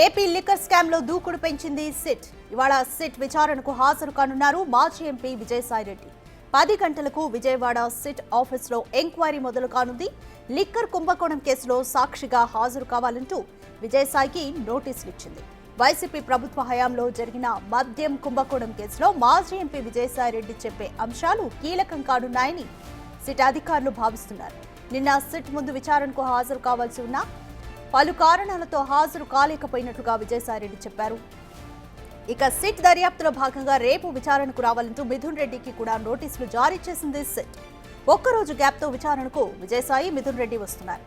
AP liquor scam లో దూకుడు పెంచింది సిట్. ఇవాళ సిట్ విచారణకు హాజరు కానున్నారు మాజీ ఎంపీ విజయసాయిరెడ్డి. 10 గంటలకు విజయవాడ సిట్ ఆఫీసులో ఎంక్వైరీ మొదలు కానుంది. లిక్కర్ కుంభకోణం కేసులో సాక్షిగా హాజరు కావాలంటూ విజయసాయికి నోటీసులు ఇచ్చింది. వైసీపీ ప్రభుత్వ హయాంలో జరిగిన మద్యం కుంభకోణం కేసులో మాజీ ఎంపీ విజయసాయిరెడ్డి చెప్పే అంశాలు కీలకం కానున్నాయని సిట్ అధికారులు భావిస్తున్నారు. నిన్న సిట్ ముందు విచారణకు హాజరు కావాల్సి ఉన్న పలు కారణాలతో హాజరు కాలేకపోయినట్లుగా విజయసాయిరెడ్డి చెప్పారు. ఇక సిట్ దర్యాప్తులో భాగంగా రేపు విచారణకు రావాలంటూ మిథున్ రెడ్డికి కూడా నోటీసులు జారీ చేసింది సిట్. ఒక్కరోజు గ్యాప్తో విచారణకు విజయసాయి, మిథున్ రెడ్డి వస్తున్నారు.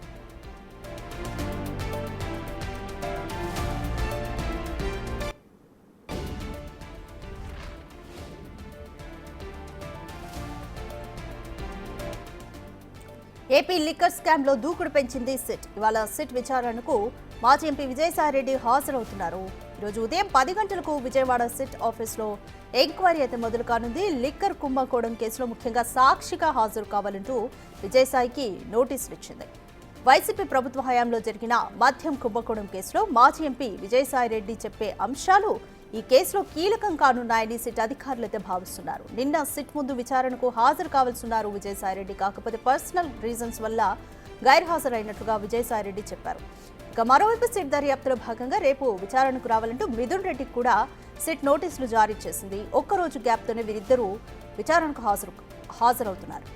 ఏపీ లిక్కర్ స్కామ్ లో దూకుడు పెంచింది సిట్. ఇవాళ సిట్ విచారణకు మాజీ ఎంపీ విజయసాయిరెడ్డి హాజరవుతున్నారు. ఈరోజు ఉదయం 10 గంటలకు విజయవాడ సిట్ ఆఫీసులో ఎంక్వైరీ అయితే మొదలు కానుంది. లిక్కర్ కుంభకోణం కేసులో ముఖ్యంగా సాక్షిగా హాజరు కావాలంటూ విజయసాయికి నోటీసులు ఇచ్చింది. వైసీపీ ప్రభుత్వ హయాంలో జరిగిన మద్యం కుంభకోణం కేసులో మాజీ ఎంపీ విజయసాయిరెడ్డి చెప్పే అంశాలు ఈ కేసులో కీలకం కానున్నాయని సిట్ అధికారులు అయితే భావిస్తున్నారు. నిన్న సిట్ ముందు విచారణకు హాజరు కావాల్సిన్నారు విజయసాయిరెడ్డి. కాకపోతే పర్సనల్ రీజన్స్ వల్ల గైర్హాజరైనట్లుగా విజయసాయిరెడ్డి చెప్పారు. ఇక మరోవైపు సిట్ దర్యాప్తులో భాగంగా రేపు విచారణకు రావాలంటూ మిథున్ రెడ్డికి కూడా సిట్ నోటీసులు జారీ చేసింది. ఒక్కరోజు గ్యాప్తోనే వీరిద్దరూ విచారణకు హాజరవుతున్నారు.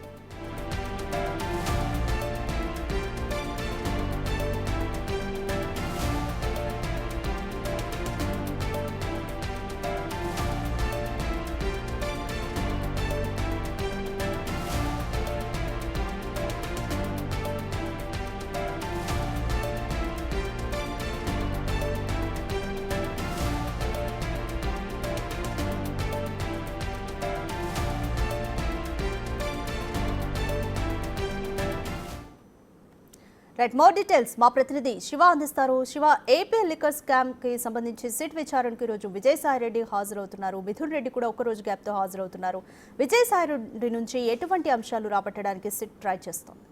రైట్, మోర్ డీటెయిల్స్ మా ప్రతినిధి శివ అందిస్తారు. శివ, ఏపీ లిక్కర్ స్కామ్ కి సంబంధించి సిట్ విచారణకు ఈరోజు విజయసాయిరెడ్డి హాజరవుతున్నారు. మిథున్ రెడ్డి కూడా ఒక రోజు గ్యాప్ తో హాజరవుతున్నారు. విజయసాయిరెడ్డి నుంచి ఎటువంటి అంశాలు రాబట్టడానికి సిట్ ట్రై చేస్తోంది?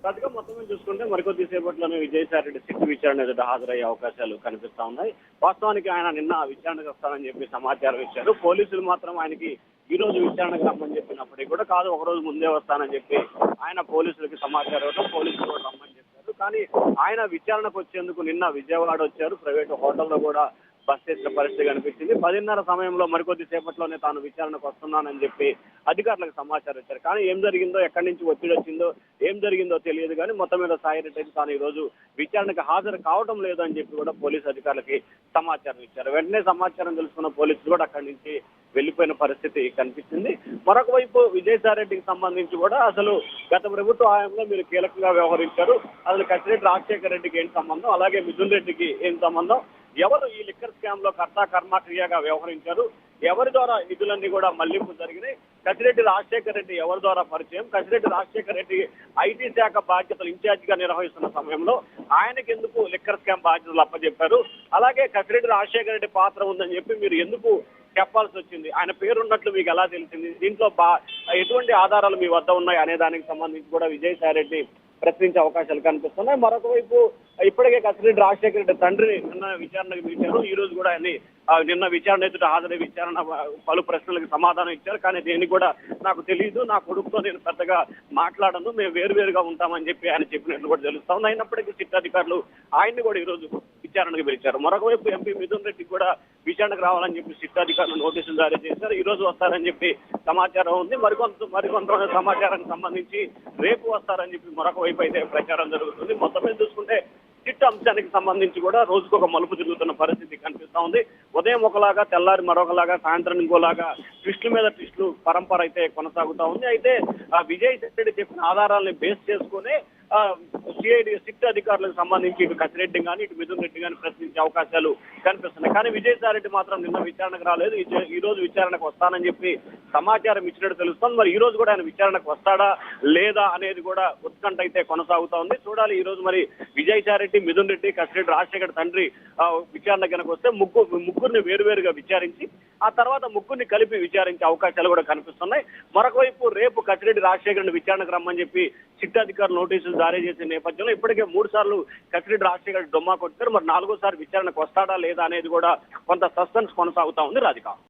ప్రతిగా మొత్తం చూసుకుంటే మరికొద్ది సేపట్లోనే విజయసాయిరెడ్డి సిట్ విచారణ ఎదుట హాజరయ్యే అవకాశాలు కనిపిస్తా ఉన్నాయి. వాస్తవానికి ఆయన నిన్న విచారణకు వస్తానని చెప్పి సమాచారం ఇచ్చారు. పోలీసులు మాత్రం ఆయనకి ఈ రోజు విచారణకు రమ్మని చెప్పినప్పటికీ కూడా కాదు, ఒక రోజు ముందే వస్తానని చెప్పి ఆయన పోలీసులకి సమాచారం ఇవ్వడం, పోలీసులు కూడా రమ్మని చెప్పారు. కానీ ఆయన విచారణకు వచ్చేందుకు నిన్న విజయవాడ వచ్చారు. ప్రైవేటు హోటల్లో కూడా బస్ చేసిన పరిస్థితి కనిపించింది. 10:30 సమయంలో మరికొద్ది సేపట్లోనే తాను విచారణకు వస్తున్నానని చెప్పి అధికారులకు సమాచారం ఇచ్చారు. కానీ ఏం జరిగిందో, ఎక్కడి నుంచి ఒత్తిడి వచ్చిందో, ఏం జరిగిందో తెలియదు. కానీ మొత్తం మీద సాయిరెడ్డి తాను ఈ రోజు విచారణకు హాజరు కావడం లేదు అని చెప్పి కూడా పోలీసు అధికారులకి సమాచారం ఇచ్చారు. వెంటనే సమాచారం తెలుసుకున్న పోలీసులు కూడా అక్కడి నుంచి వెళ్లిపోయిన పరిస్థితి కనిపించింది. మరొక వైపు విజయసాయిరెడ్డికి సంబంధించి కూడా అసలు గత ప్రభుత్వ హయాంలో మీరు కీలకంగా వ్యవహరించారు. అసలు కసిరెడ్డి రాజశేఖర రెడ్డికి ఏం సంబంధం, అలాగే మిథున్ రెడ్డికి ఏం సంబంధం, ఎవరు ఈ లిక్కర్ స్కామ్ లో కర్త కర్మక్రియగా వ్యవహరించారు, ఎవరి ద్వారా నిధులన్నీ కూడా మళ్లింపు జరిగినాయి, కసిరెడ్డి రాజశేఖర రెడ్డి ఎవరి ద్వారా పరిచయం, కసిరెడ్డి రాజశేఖర రెడ్డి ఐటీ శాఖ బాధ్యతలు ఇన్ఛార్జ్ గా నిర్వహిస్తున్న సమయంలో ఆయనకి ఎందుకు లిక్కర్ స్కామ్ బాధ్యతలు అప్పచెప్పారు, అలాగే కసిరెడ్డి రాజశేఖర రెడ్డి పాత్ర ఉందని చెప్పి మీరు ఎందుకు చెప్పాల్సి వచ్చింది, ఆయన పేరున్నట్లు మీకు ఎలా తెలిసింది, దీంట్లో ఎటువంటి ఆధారాలు మీ వద్ద ఉన్నాయి అనే దానికి సంబంధించి కూడా విజయసాయిరెడ్డి ప్రశ్నించే అవకాశాలు కనిపిస్తున్నాయి. మరొక వైపు ఇప్పటికే కసిరెడ్డి రాజశేఖర రెడ్డి తండ్రిని నిన్న విచారణకు పిలిచారు. ఈ రోజు కూడా ఆయన్ని నిన్న విచారణ ఎదుట హాజరై విచారణ పలు ప్రశ్నలకు సమాధానం ఇచ్చారు. కానీ దేనికి కూడా నాకు తెలియదు, నా కొడుకుతో నేను పెద్దగా మాట్లాడను, మేము వేరువేరుగా ఉంటామని చెప్పి ఆయన చెప్పినట్లు కూడా తెలుస్తా ఉంది. అయినప్పటికీ సిట్ అధికారులు ఆయన్ని కూడా ఈ రోజు విచారణకు పిలిచారు. మరొక వైపు ఎంపీ మిథున్ రెడ్డి కూడా విచారణకు రావాలని చెప్పి సిట్ అధికారులు నోటీసులు జారీ చేశారు. ఈ రోజు వస్తారని చెప్పి సమాచారం ఉంది. మరికొంత సమాచారానికి సంబంధించి రేపు వస్తారని చెప్పి మరొక వైపు అయితే ప్రచారం జరుగుతుంది. మొత్తం మీద చూసుకుంటే సిట్ అంశానికి సంబంధించి కూడా రోజుకొక మలుపు తిరుగుతున్న పరిస్థితి కనిపిస్తా ఉంది. ఉదయం ఒకలాగా, తెల్లారి మరొకలాగా, సాయంత్రం ఇంకోలాగా ట్విస్టుల మీద ట్విస్టులు పరంపర అయితే కొనసాగుతా ఉంది. అయితే విజయసాయిరెడ్డి చెప్పిన ఆధారాలను బేస్ చేసుకుని సిఐడి సిట్ అధికారులకు సంబంధించి ఇటు కసిరెడ్డి కానీ ఇటు మిథున్ రెడ్డి కానీ ప్రశ్నించే అవకాశాలు కనిపిస్తున్నాయి. కానీ విజయసాయిరెడ్డి మాత్రం నిన్న విచారణకు రాలేదు. ఈ రోజు విచారణకు వస్తానని చెప్పి సమాచారం ఇచ్చినట్టు తెలుస్తోంది. మరి ఈ రోజు కూడా ఆయన విచారణకు వస్తాడా లేదా అనేది కూడా ఉత్కంఠ అయితే కొనసాగుతా ఉంది. చూడాలి ఈ రోజు మరి విజయసాయిరెడ్డి, మిథున్ రెడ్డి, కసిరెడ్డి రాజశేఖర్ తండ్రి విచారణ కనుక వస్తే ముగ్గురిని వేరువేరుగా విచారించి ఆ తర్వాత ముగ్గురిని కలిపి విచారించే అవకాశాలు కూడా కనిపిస్తున్నాయి. మరొక వైపు రేపు కసిరెడ్డి రాజశేఖర్ని విచారణకు రమ్మని చెప్పి సిట్ అధికారులు నోటీసులు జారీ చేసిన నేపథ్యంలో ఇప్పటికే 3 సార్లు కసిరెడ్డి రాజశేఖర్ డొమ్మా కొట్టారు. మరి 4వ సారి విచారణకు వస్తాడా లేదా అనేది కూడా కొంత సస్పెన్స్ కొనసాగుతా ఉంది రాధిక.